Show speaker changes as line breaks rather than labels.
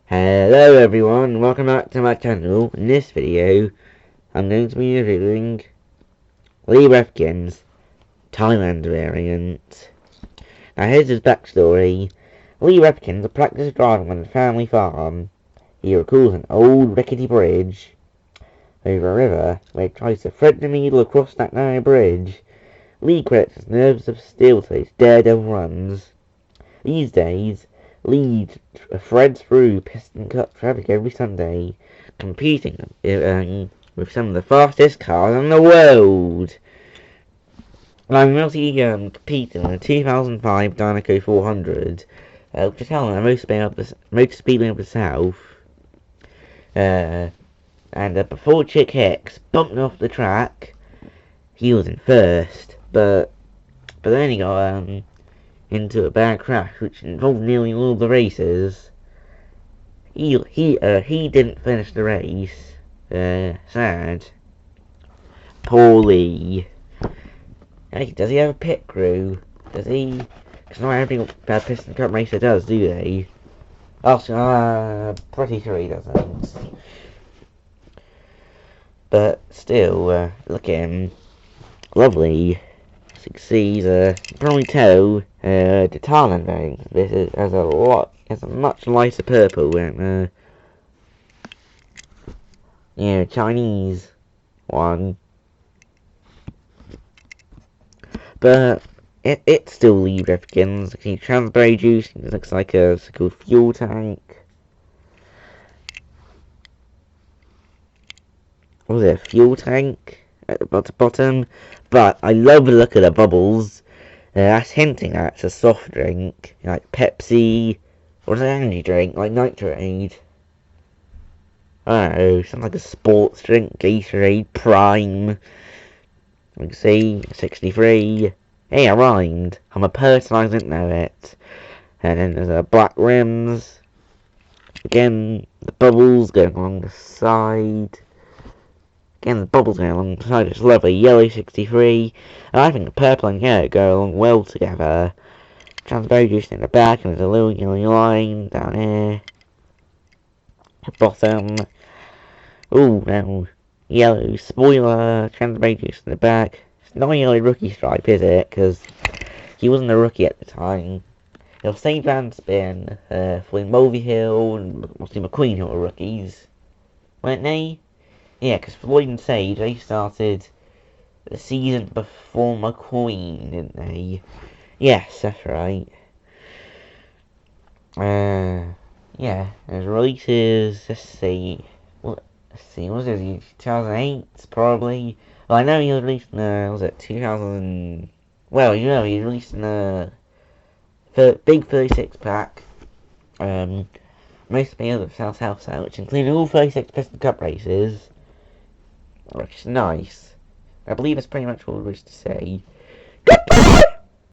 Hello everyone, welcome back to my channel. In this video, I'm going to be reviewing Lee Revkins' Thailand Variant. Now here's his backstory. Lee Revkins, a practice driver on a family farm. He recalls an old rickety bridge over a river where he tries to thread the needle across that narrow bridge. Lee credits his nerves of steel to his daredevil runs. These days, Lee threads through piston cup traffic every Sunday, competing with some of the fastest cars in the world. I'm mostly competing in the 2005 Dynaco 400, which is held on the most speedway of the South. And before Chick Hicks bumped off the track, he was in first, but then he got into a bad crash which involved nearly all the races. He didn't finish the race. Sad. Poor Lee. Hey, does he have a pit crew? Does he? Because not every bad piston cup racer does, do they? Also, pretty sure he doesn't. But still, look at him. Lovely. Succeeds. Probably tell the Thailand Variant. This has a much lighter purple and Chinese one. But it's still Lee Revkins. Transberry Juice. It looks like a called fuel tank. What was it? A fuel tank at the bottom. But I love the look of the bubbles. That's hinting at it's a soft drink, like Pepsi, or an energy drink, like Nitrate. I don't know, sounds like a sports drink, Gatorade, Prime. Like, see, 63. Hey, I rhymed. I'm a person, I didn't know it. And then there's black rims. Again, the bubbles going along the side. Again, the bubbles going along the side, it's lovely. Yellow 63. And I think the purple and yellow go along well together. Transberry Juice in the back, and there's a little yellow line down here. At bottom. Ooh, now, yellow spoiler. Transberry Juice in the back. It's not a yellow rookie stripe, is it? Because he wasn't a rookie at the time. It was St. Van Spin, Flynn Mulvihill, and Mossy McQueen who were rookies. Weren't they? Yeah, because Floyd and Sage, they started the season before McQueen, didn't they? Yes, that's right. Yeah, there's releases, let's see, what was it, 2008, probably? Well, I know he was released in, was it 2000, well, he was released in a big 36 pack, most of the other South side, which included all 36 Piston Cup races. Which is nice. I believe that's pretty much all there is to say. Goodbye!